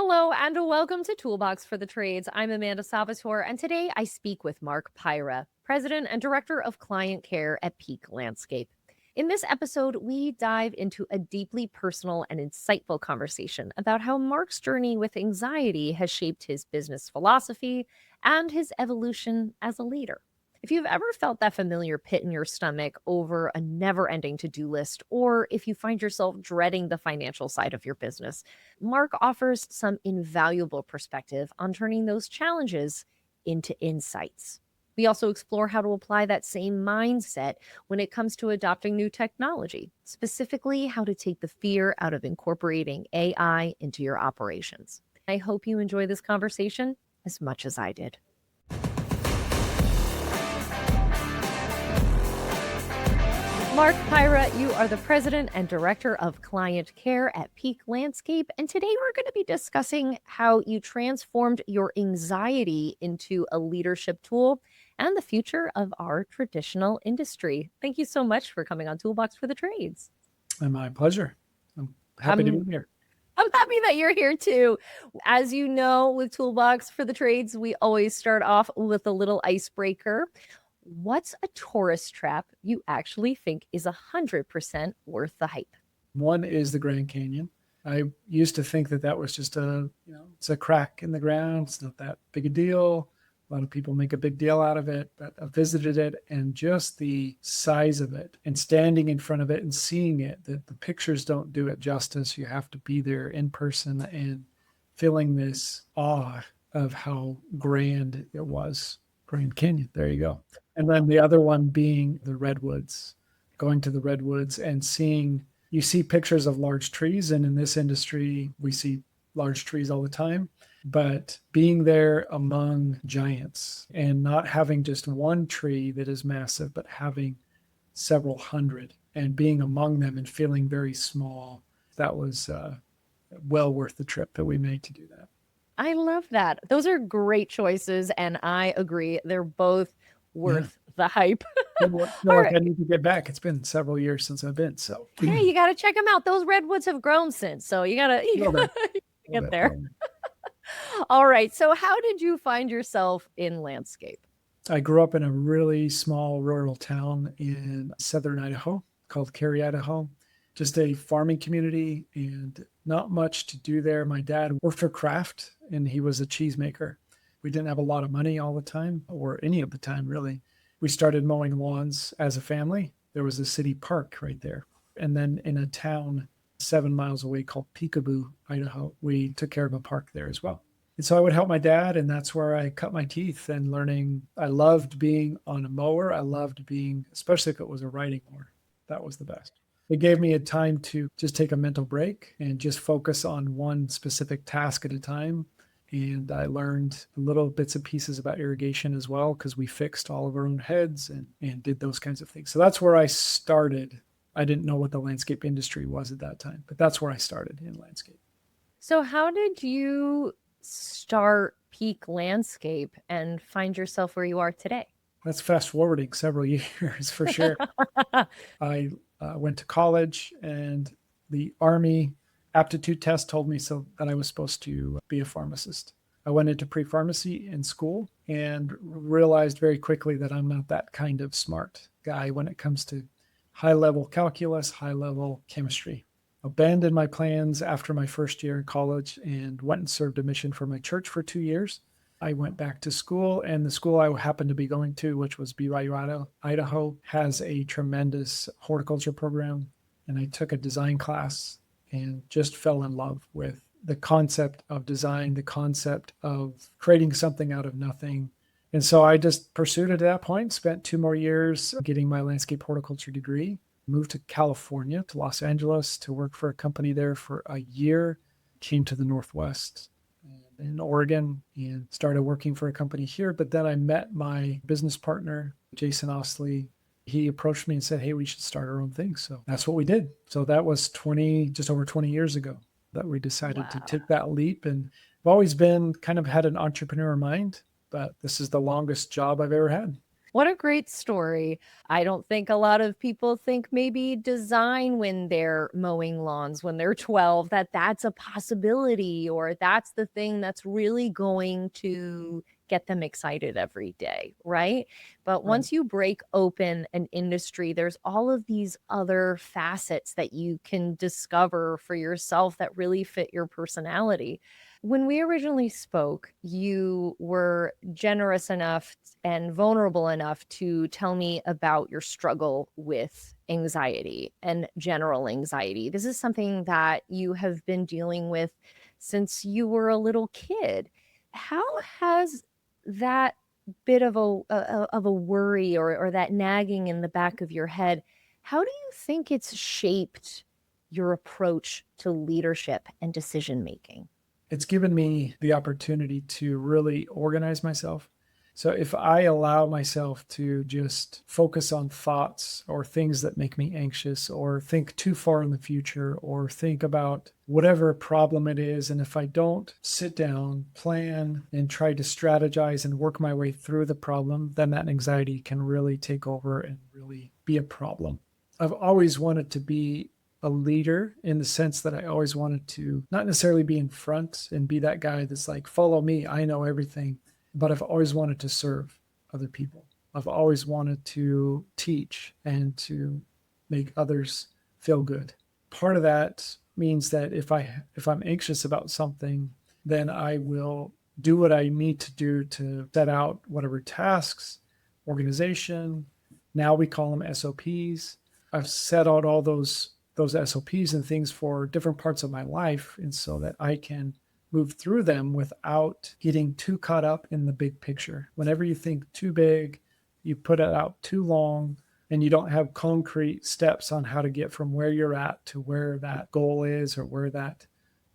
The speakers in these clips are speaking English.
Hello and welcome to Toolbox for the Trades. I'm Amanda Salvatore, and today I speak with Mark Pyrah, President and Director of Client Care at Peak Landscape. In this episode, we dive into a deeply personal and insightful conversation about how Mark's journey with anxiety has shaped his business philosophy and his evolution as a leader. If you've ever felt that familiar pit in your stomach over a never ending to do list, or if you find yourself dreading the financial side of your business, Mark offers some invaluable perspective on turning those challenges into insights. We also explore how to apply that same mindset when it comes to adopting new technology, specifically how to take the fear out of incorporating AI into your operations. I hope you enjoy this conversation as much as I did. Mark Pyrah, you are the President and Director of Client Care at Peak Landscape, and today we're going to be discussing how you transformed your anxiety into a leadership tool and the future of our traditional industry. Thank you so much for coming on Toolbox for the Trades. My pleasure. I'm happy to be here. I'm happy that you're here too. As you know, with Toolbox for the Trades, we always start off with a little icebreaker. What's a tourist trap you actually think is 100% worth the hype? One is the Grand Canyon. I used to think that was just it's a crack in the ground. It's not that big a deal. A lot of people make a big deal out of it, but I visited it, and just the size of it and standing in front of it and seeing it, that the pictures don't do it justice. You have to be there in person and feeling this awe of how grand it was. Grand Canyon. There you go. And then the other one being the redwoods, going to the redwoods and you see pictures of large trees. And in this industry, we see large trees all the time, but being there among giants and not having just one tree that is massive, but having several hundred and being among them and feeling very small, that was well worth the trip that we made to do that. I love that. Those are great choices, and I agree. They're both worth the hype. I feel like I need to get back. It's been several years since I've been, so. Hey, you got to check them out. Those redwoods have grown since, so you got to get there. All right. So how did you find yourself in landscape? I grew up in a really small rural town in southern Idaho called Cary, Idaho. Just a farming community and not much to do there. My dad worked for Kraft and he was a cheesemaker. We didn't have a lot of money all the time, or any of the time, really. We started mowing lawns as a family. There was a city park right there. And then in a town 7 miles away called Peekaboo, Idaho, we took care of a park there as well. And so I would help my dad, and that's where I cut my teeth and learning. I loved being on a mower. I loved being, especially if it was a riding mower. That was the best. It gave me a time to just take a mental break and just focus on one specific task at a time. And I learned little bits and pieces about irrigation as well, because we fixed all of our own heads and did those kinds of things. So that's where I started. I didn't know what the landscape industry was at that time, but that's where I started in landscape. So how did you start Peak Landscape and find yourself where you are today? That's fast forwarding several years for sure. I went to college, and the Army aptitude test told me so that I was supposed to be a pharmacist. I went into pre-pharmacy in school and realized very quickly that I'm not that kind of smart guy when it comes to high-level calculus, high-level chemistry. Abandoned my plans after my first year in college and went and served a mission for my church for 2 years. I went back to school, and the school I happened to be going to, which was BYU Idaho, has a tremendous horticulture program. And I took a design class and just fell in love with the concept of design, the concept of creating something out of nothing. And so I just pursued it at that point, spent 2 more years getting my landscape horticulture degree, moved to California, to Los Angeles, to work for a company there for a year, came to the Northwest in Oregon and started working for a company here. But then I met my business partner, Jason Osley. He approached me and said, hey, we should start our own thing. So that's what we did. So that was just over 20 years ago that we decided to take that leap. And I've always been kind of had an entrepreneur mind, but this is the longest job I've ever had. What a great story. I don't think a lot of people think maybe design when they're mowing lawns when they're 12, that that's a possibility or that's the thing that's really going to get them excited every day, right? But Right. once you break open an industry, there's all of these other facets that you can discover for yourself that really fit your personality. When we originally spoke, you were generous enough and vulnerable enough to tell me about your struggle with anxiety and general anxiety. This is something that you have been dealing with since you were a little kid. How has that bit of a worry or that nagging in the back of your head, how do you think it's shaped your approach to leadership and decision making? It's given me the opportunity to really organize myself. So if I allow myself to just focus on thoughts or things that make me anxious or think too far in the future or think about whatever problem it is, and if I don't sit down, plan, and try to strategize and work my way through the problem, then that anxiety can really take over and really be a problem. I've always wanted to be a leader in the sense that I always wanted to not necessarily be in front and be that guy that's like, follow me, I know everything. But I've always wanted to serve other people. I've always wanted to teach and to make others feel good. Part of that means that if I'm anxious about something, then I will do what I need to do to set out whatever tasks, organization. Now we call them SOPs. I've set out all those SOPs and things for different parts of my life, and so that I can move through them without getting too caught up in the big picture. Whenever you think too big, you put it out too long, and you don't have concrete steps on how to get from where you're at to where that goal is or where that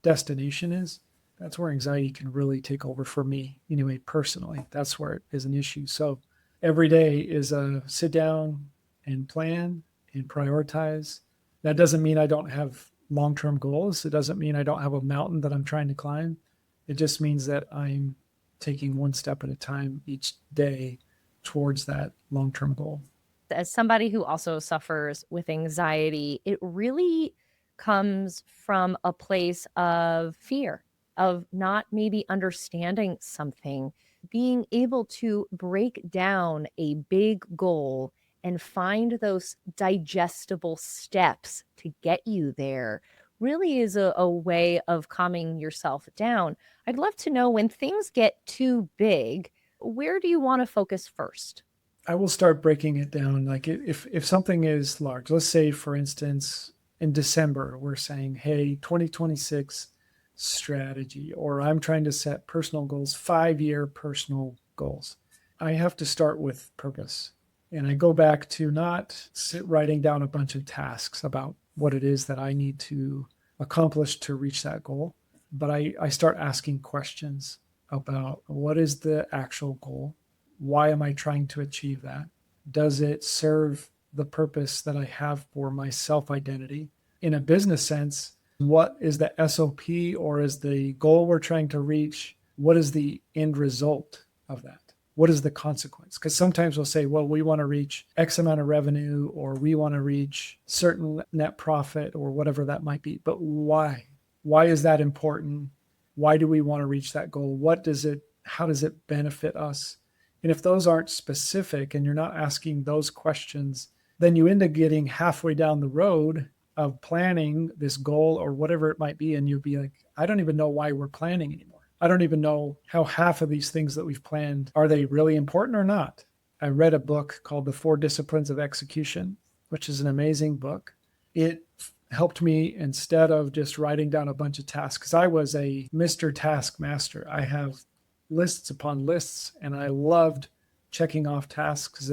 destination is. That's where anxiety can really take over for me. Anyway, personally, that's where it is an issue. So every day is a sit down and plan and prioritize. That doesn't mean I don't have long-term goals. It doesn't mean I don't have a mountain that I'm trying to climb. It just means that I'm taking one step at a time each day towards that long-term goal. As somebody who also suffers with anxiety, it really comes from a place of fear, of not maybe understanding something, being able to break down a big goal and find those digestible steps to get you there really is a way of calming yourself down. I'd love to know when things get too big, where do you want to focus first? I will start breaking it down. Like if something is large, let's say for instance, in December, we're saying, hey, 2026 strategy, or I'm trying to set personal goals, 5-year personal goals. I have to start with purpose. And I go back to not writing down a bunch of tasks about what it is that I need to accomplish to reach that goal. But I start asking questions about what is the actual goal? Why am I trying to achieve that? Does it serve the purpose that I have for my self identity? In a business sense, what is the SOP or is the goal we're trying to reach? What is the end result of that? What is the consequence? Because sometimes we'll say, well, we want to reach X amount of revenue or we want to reach certain net profit or whatever that might be. But why? Why is that important? Why do we want to reach that goal? How does it benefit us? And if those aren't specific and you're not asking those questions, then you end up getting halfway down the road of planning this goal or whatever it might be. And you'll be like, I don't even know why we're planning anymore. I don't even know how half of these things that we've planned, are they really important or not? I read a book called The 4 Disciplines of Execution, which is an amazing book. It helped me instead of just writing down a bunch of tasks, because I was a Mr. Taskmaster. I have lists upon lists, and I loved checking off tasks.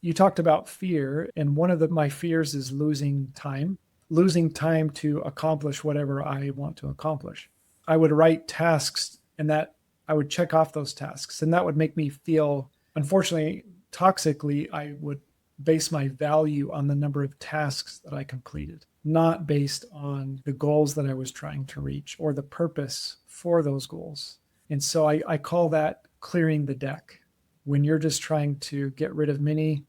You talked about fear, and one of my fears is losing time to accomplish whatever I want to accomplish. I would write tasks and that I would check off those tasks, and that would make me feel, unfortunately, toxically. I would base my value on the number of tasks that I completed, not based on the goals that I was trying to reach or the purpose for those goals. And so I call that clearing the deck. when you're just trying to get rid of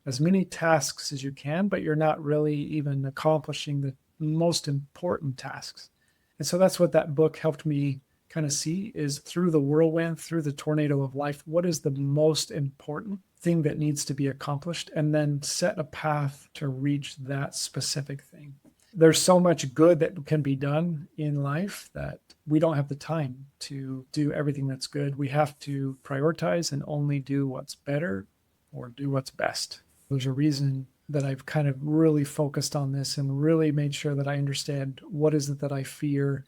as many tasks as you can, but you're not really even accomplishing the most important tasks. And so that's what that book helped me kind of see, is through the whirlwind, through the tornado of life, what is the most important thing that needs to be accomplished, and then set a path to reach that specific thing. There's so much good that can be done in life that we don't have the time to do everything that's good. We have to prioritize and only do what's better or do what's best. There's a reason that I've kind of really focused on this and really made sure that I understand what is it that I fear,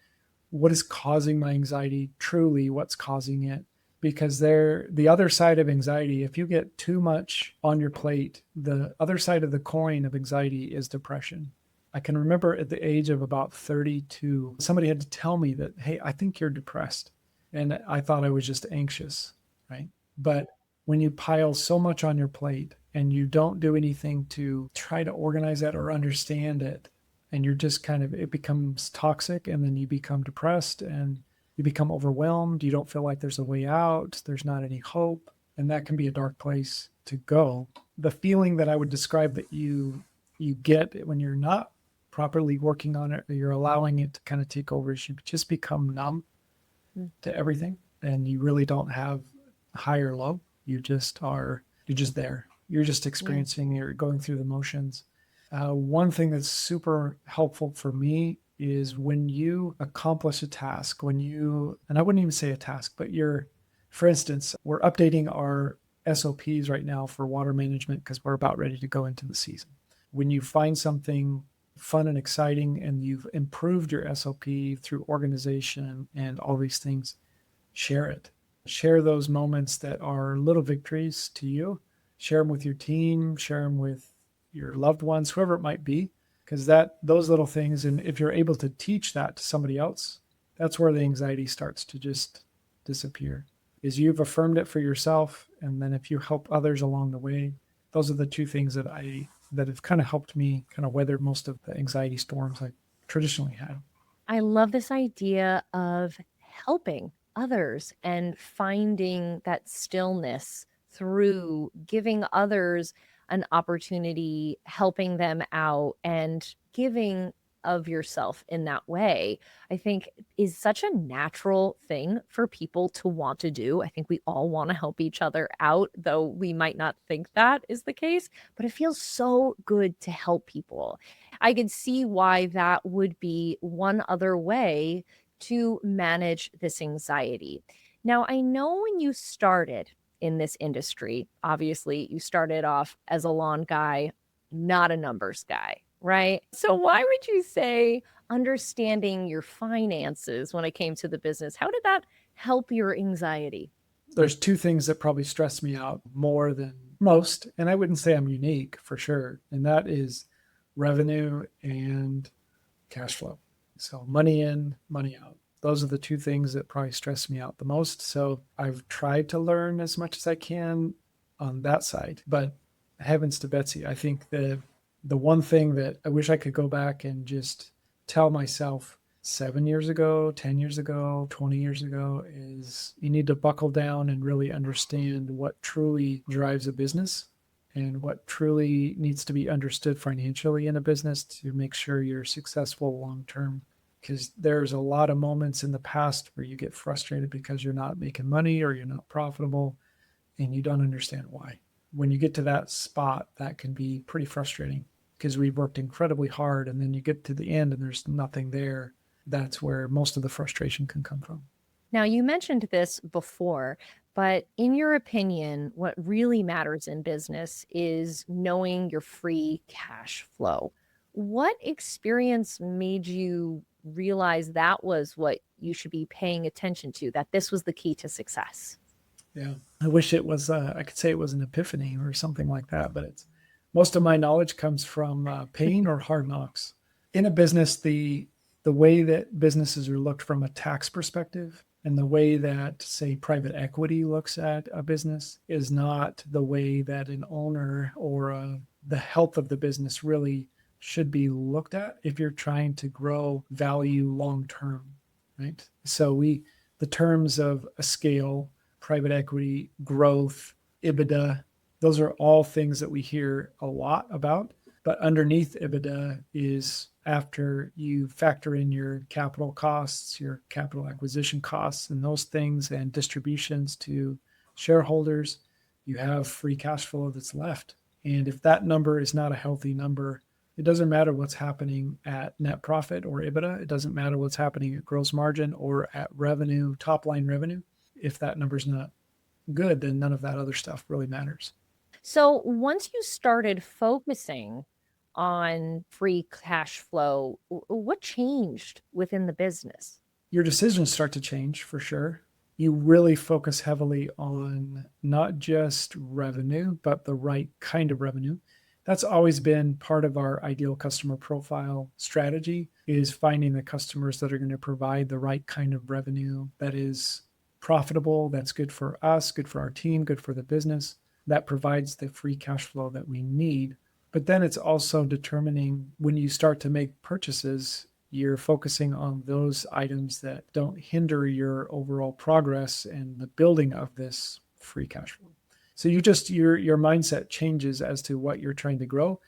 what is causing my anxiety, truly what's causing it. Because the other side of anxiety, if you get too much on your plate, the other side of the coin of anxiety is depression. I can remember at the age of about 32, somebody had to tell me that, hey, I think you're depressed. And I thought I was just anxious, right? But when you pile so much on your plate and you don't do anything to try to organize that or understand it, and you're just it becomes toxic, and then you become depressed and you become overwhelmed. You don't feel like there's a way out. There's not any hope. And that can be a dark place to go. The feeling that I would describe that you get when you're not properly working on it, or you're allowing it to kind of take over, is you just become numb to everything, and you really don't have high or low. You're just there. You're just experiencing, you're going through the motions. One thing that's super helpful for me is when you accomplish a task, and I wouldn't even say a task, but for instance, we're updating our SOPs right now for water management because we're about ready to go into the season. When you find something fun and exciting and you've improved your SOP through organization and all these things, share it. Share those moments that are little victories to you. Share them with your team, share them with your loved ones, whoever it might be, because those little things, and if you're able to teach that to somebody else, that's where the anxiety starts to just disappear. Is you've affirmed it for yourself, and then if you help others along the way, those are the two things that have kind of helped me kind of weather most of the anxiety storms I traditionally had. I love this idea of helping others and finding that stillness through giving others an opportunity, helping them out, and giving of yourself in that way, I think is such a natural thing for people to want to do. I think we all want to help each other out, though we might not think that is the case, but it feels so good to help people. I could see why that would be one other way to manage this anxiety. Now, I know when you started in this industry, obviously you started off as a lawn guy, not a numbers guy, right? So why would you say understanding your finances when it came to the business, how did that help your anxiety? There's two things that probably stress me out more than most, and I wouldn't say I'm unique for sure, and that is revenue and cash flow. So money in, money out. Those are the two things that probably stress me out the most. So I've tried to learn as much as I can on that side. But heavens to Betsy, I think the one thing that I wish I could go back and just tell myself 7 years ago, 10 years ago, 20 years ago is you need to buckle down and really understand what truly drives a business and what truly needs to be understood financially in a business to make sure you're successful long term. Because there's a lot of moments in the past where you get frustrated because you're not making money or you're not profitable and you don't understand why. When you get to that spot, that can be pretty frustrating because we've worked incredibly hard and then you get to the end and there's nothing there. That's where most of the frustration can come from. Now, you mentioned this before, but in your opinion, what really matters in business is knowing your free cash flow. What experience made you realize that was what you should be paying attention to, that this was the key to success? Yeah. I wish it was, I could say it was an epiphany or something like that, but most of my knowledge comes from pain or hard knocks. In a business, the way that businesses are looked from a tax perspective and the way that, say, private equity looks at a business is not the way that an owner or the health of the business really should be looked at if you're trying to grow value long term, right? So the terms of a scale, private equity, growth, EBITDA. Those are all things that we hear a lot about. But underneath EBITDA is after you factor in your capital costs, your capital acquisition costs, and those things, and distributions to shareholders, you have free cash flow that's left. And if that number is not a healthy number, it doesn't matter what's happening at net profit or EBITDA. It doesn't matter what's happening at gross margin or at revenue, top line revenue. If that number's not good, then none of that other stuff really matters. So once you started focusing on free cash flow, what changed within the business? Your decisions start to change for sure. You really focus heavily on not just revenue, but the right kind of revenue. That's always been part of our ideal customer profile strategy, is finding the customers that are going to provide the right kind of revenue that is profitable, that's good for us, good for our team, good for the business, that provides the free cash flow that we need. But then it's also determining, when you start to make purchases, you're focusing on those items that don't hinder your overall progress and the building of this free cash flow. So your mindset changes as to what you're trying to grow.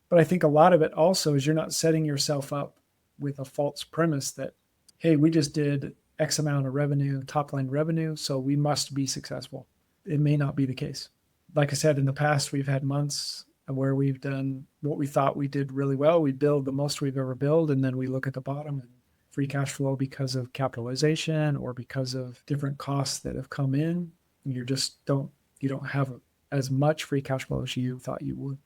But I think a lot of it also is you're not setting yourself up with a false premise that, hey, we just did X amount of revenue, top line revenue, so we must be successful. It may not be the case. Like I said, in the past, we've had months where we've done what we thought we did really well. We build the most we've ever built, and then we look at the bottom and free cash flow because of capitalization or because of different costs that have come in. You don't have as much free cash flow as you thought you would.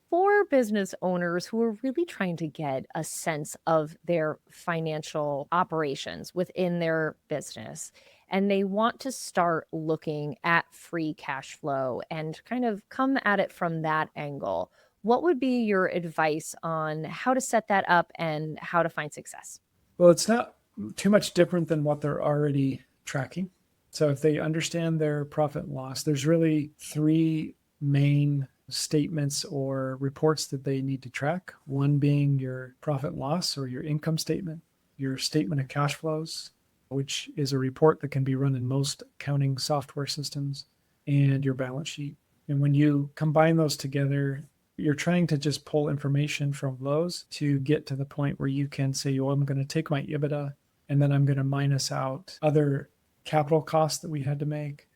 For business owners who are really trying to get a sense of their financial operations within their business, and they want to start looking at free cash flow and kind of come at it from that angle, what would be your advice on how to set that up and how to find success? Well, it's not too much different than what they're already tracking. So if they understand their profit and loss, there's really three main statements or reports that they need to track. One being your profit and loss or your income statement, your statement of cash flows, which is a report that can be run in most accounting software systems, and your balance sheet. And when you combine those together, you're trying to just pull information from those to get to the point where you can say, well, I'm going to take my EBITDA and then I'm going to minus out other capital costs that we had to make.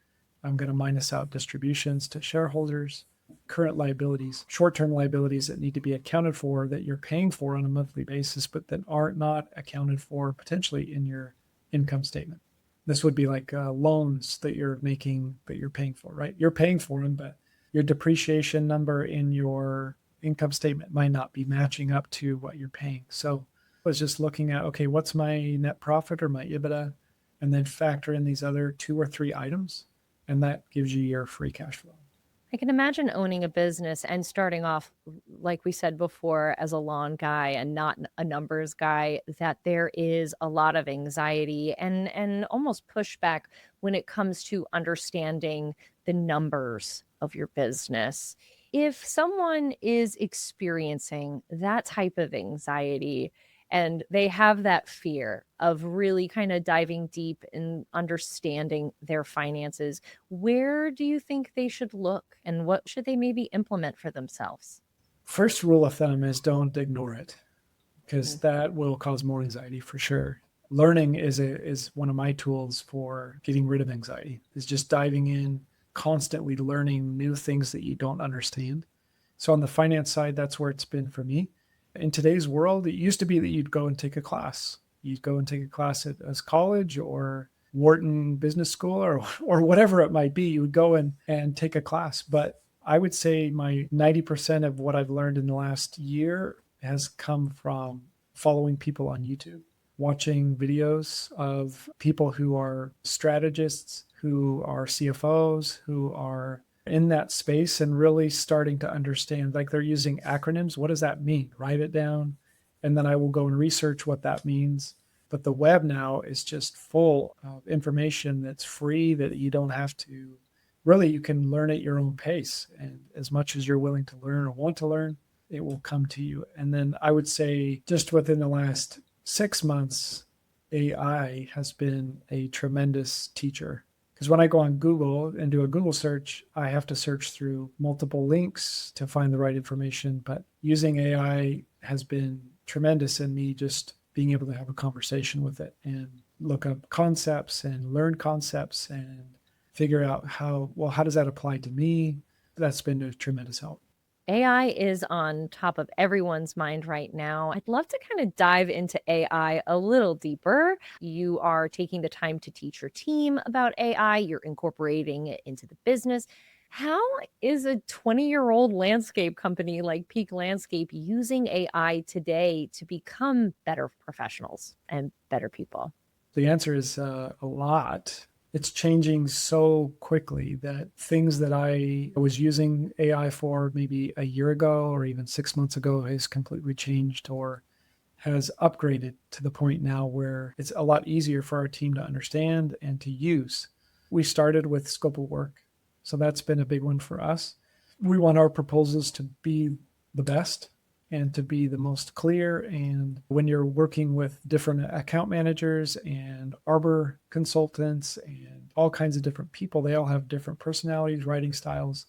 I'm going to minus out distributions to shareholders, current liabilities, short-term liabilities that need to be accounted for that you're paying for on a monthly basis, but that are not accounted for potentially in your income statement. This would be like loans that you're making, that you're paying for, right? You're paying for them, but your depreciation number in your income statement might not be matching up to what you're paying. So I was just looking at, okay, what's my net profit or my EBITDA? And then factor in these other 2 or 3 items. And that gives you your free cash flow. I can imagine owning a business and starting off, like we said before, as a lawn guy and not a numbers guy, that there is a lot of anxiety and almost pushback when it comes to understanding the numbers of your business. If someone is experiencing that type of anxiety and they have that fear of really kind of diving deep and understanding their finances, where do you think they should look and what should they maybe implement for themselves? First rule of thumb is don't ignore it, because that will cause more anxiety for sure. Learning is one of my tools for getting rid of anxiety, is just diving in, constantly learning new things that you don't understand. So on the finance side, that's where it's been for me. In today's world, it used to be that you'd go and take a class. You'd go and take a class at college or Wharton Business School or whatever it might be. You would go and take a class. But I would say my 90% of what I've learned in the last year has come from following people on YouTube, watching videos of people who are strategists, who are CFOs, who are in that space and really starting to understand, like they're using acronyms. What does that mean? Write it down. And then I will go and research what that means. But the web now is just full of information that's free, that you don't have to, really, you can learn at your own pace. And as much as you're willing to learn or want to learn, it will come to you. And then I would say just within the last 6 months, AI has been a tremendous teacher, Because when I go on Google and do a Google search, I have to search through multiple links to find the right information. But using AI has been tremendous in me just being able to have a conversation with it and look up concepts and learn concepts and figure out how does that apply to me? That's been a tremendous help. AI is on top of everyone's mind right now. I'd love to kind of dive into AI a little deeper. You are taking the time to teach your team about AI, you're incorporating it into the business. How is a 20-year-old landscape company like Peak Landscape using AI today to become better professionals and better people? The answer is a lot. It's changing so quickly that things that I was using AI for maybe a year ago or even 6 months ago has completely changed or has upgraded to the point now where it's a lot easier for our team to understand and to use. We started with scope of work, so that's been a big one for us. We want our proposals to be the best and to be the most clear. And when you're working with different account managers and arbor consultants and all kinds of different people, they all have different personalities, writing styles.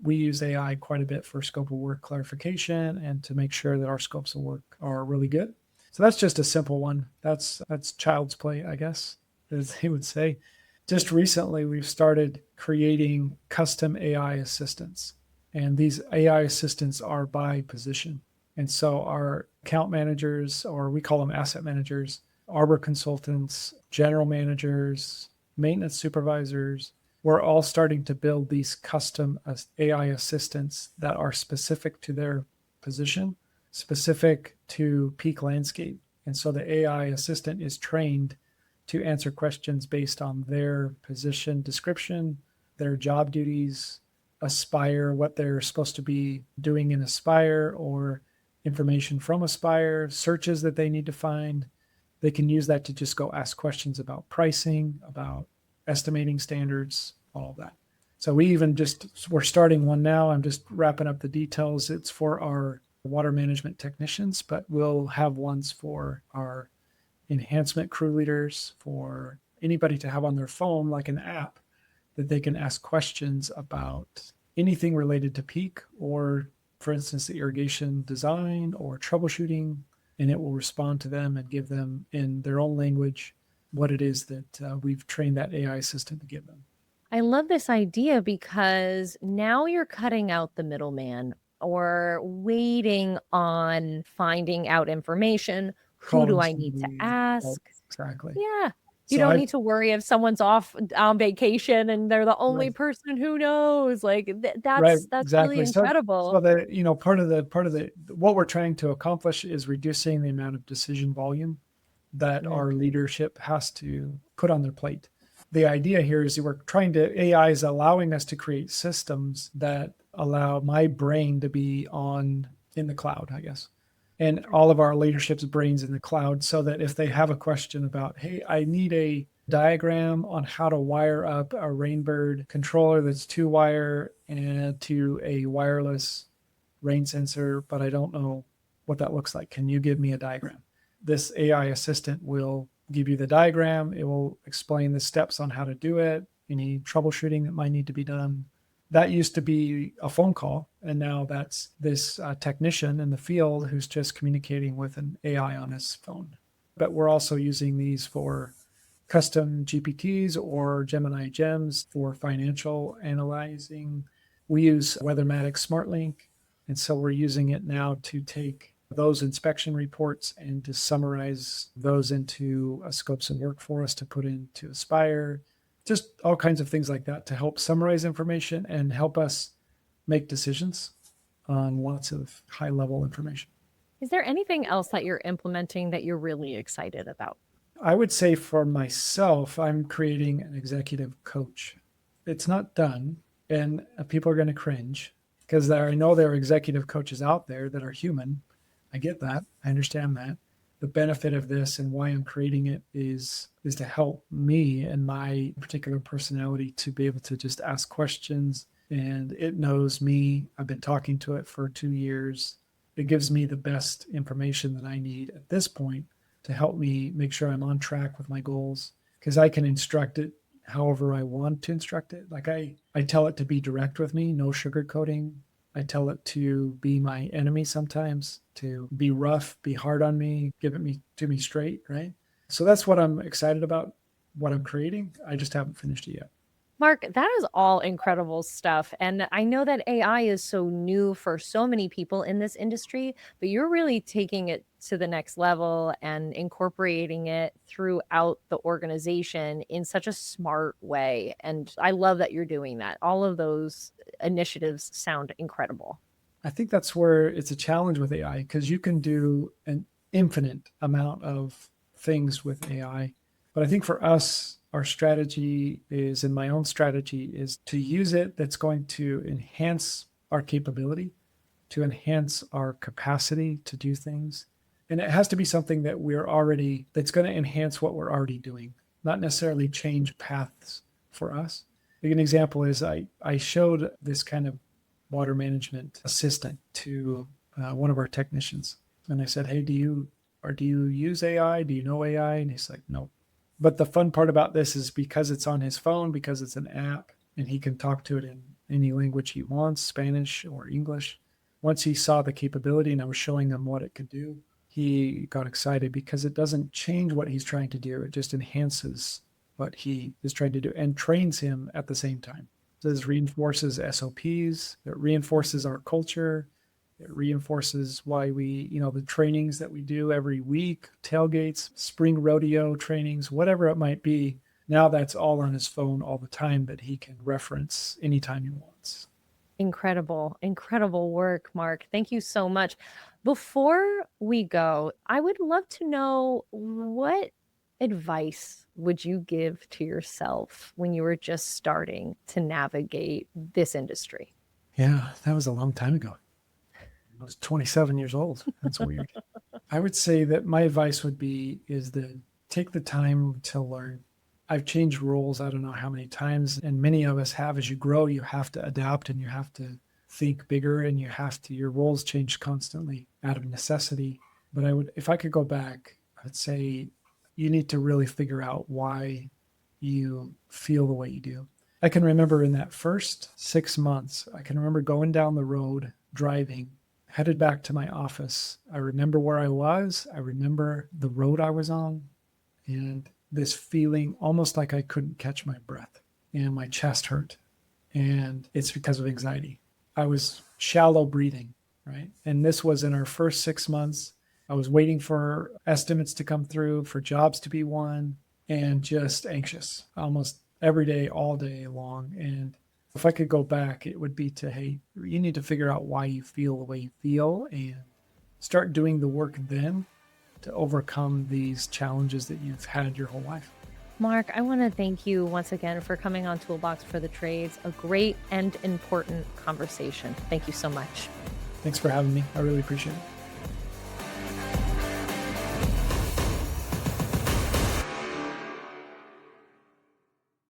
We use AI quite a bit for scope of work clarification and to make sure that our scopes of work are really good. So that's just a simple one. That's child's play, I guess, as they would say. Just recently, we've started creating custom AI assistants. And these AI assistants are by position. And so our account managers, or we call them asset managers, arbor consultants, general managers, maintenance supervisors, we're all starting to build these custom AI assistants that are specific to their position, specific to Peak Landscape. And so the AI assistant is trained to answer questions based on their position description, their job duties, Aspire, what they're supposed to be doing in Aspire, or information from Aspire, searches that they need to find. They can use that to just go ask questions about pricing, about estimating standards, all of that. So we're starting one now. I'm just wrapping up the details. It's for our water management technicians, but we'll have ones for our enhancement crew leaders, for anybody to have on their phone, like an app that they can ask questions about anything related to Peak or, for instance, the irrigation design or troubleshooting, and it will respond to them and give them in their own language what it is that we've trained that AI assistant to give them. I love this idea because now you're cutting out the middleman or waiting on finding out information. Who do Calling I need to somebody. ask? Exactly. Yeah. You So don't I need to worry if someone's off on vacation and they're the only right, person who knows. Like right, that's really exactly. So incredible. the part of the what we're trying to accomplish is reducing the amount of decision volume that Mm. our leadership has to put on their plate. The idea here is we're trying to, AI is allowing us to create systems that allow my brain to be on in the cloud, I guess, and all of our leadership's brains in the cloud, so that if they have a question about, hey, I need a diagram on how to wire up a Rainbird controller that's 2-wire and to a wireless rain sensor, but I don't know what that looks like. Can you give me a diagram? This AI assistant will give you the diagram. It will explain the steps on how to do it, any troubleshooting that might need to be done. That used to be a phone call, and now that's this technician in the field who's just communicating with an AI on his phone. But we're also using these for custom GPTs or Gemini Gems for financial analyzing. We use Weathermatic SmartLink, and so we're using it now to take those inspection reports and to summarize those into scopes of work for us to put into Aspire. Just all kinds of things like that to help summarize information and help us make decisions on lots of high level information. Is there anything else that you're implementing that you're really excited about? I would say for myself, I'm creating an executive coach. It's not done, and people are going to cringe because I know there are executive coaches out there that are human. I get that. I understand that. The benefit of this and why I'm creating it is to help me and my particular personality to be able to just ask questions, and it knows me. I've been talking to it for 2 years. It gives me the best information that I need at this point to help me make sure I'm on track with my goals, because I can instruct it however I want to instruct it. Like I tell it to be direct with me, no sugarcoating. I tell it to be my enemy sometimes, to be rough, be hard on me, give it me to me straight, right? So that's what I'm excited about, what I'm creating. I just haven't finished it yet. Mark, that is all incredible stuff. And I know that AI is so new for so many people in this industry, but you're really taking it to the next level and incorporating it throughout the organization in such a smart way. And I love that you're doing that. All of those initiatives sound incredible. I think that's where it's a challenge with AI because you can do an infinite amount of things with AI. But I think for us, our strategy is, and my own strategy is to use it that's going to enhance our capability, to enhance our capacity to do things. And it has to be something that that's going to enhance what we're already doing, not necessarily change paths for us. Like an example is I showed this kind of water management assistant to one of our technicians. And I said, hey, do you use AI? Do you know AI? And he's like, no. But the fun part about this is because it's on his phone, because it's an app, and he can talk to it in any language he wants, Spanish or English. Once he saw the capability and I was showing him what it could do, he got excited because it doesn't change what he's trying to do. It just enhances what he is trying to do and trains him at the same time. So this reinforces SOPs, it reinforces our culture, it reinforces why the trainings that we do every week, tailgates, spring rodeo trainings, whatever it might be. Now that's all on his phone all the time that he can reference anytime he wants. Incredible, incredible work, Mark. Thank you so much. Before we go, I would love to know what advice would you give to yourself when you were just starting to navigate this industry? Yeah, that was a long time ago. I was 27 years old. That's weird. I would say that my advice is to take the time to learn. I've changed roles, I don't know how many times, and many of us have. As you grow, you have to adapt and you have to think bigger and your roles change constantly out of necessity. But if I could go back, I'd say you need to really figure out why you feel the way you do. I can remember in that first 6 months, I can remember going down the road, driving, headed back to my office. I remember where I was. I remember the road I was on and this feeling almost like I couldn't catch my breath and my chest hurt. And it's because of anxiety. I was shallow breathing, right? And this was in our first 6 months. I was waiting for estimates to come through, for jobs to be won, and just anxious almost every day, all day long. And if I could go back, it would be hey, you need to figure out why you feel the way you feel and start doing the work then to overcome these challenges that you've had your whole life. Mark, I want to thank you once again for coming on Toolbox for the Trades. A great and important conversation. Thank you so much. Thanks for having me. I really appreciate it.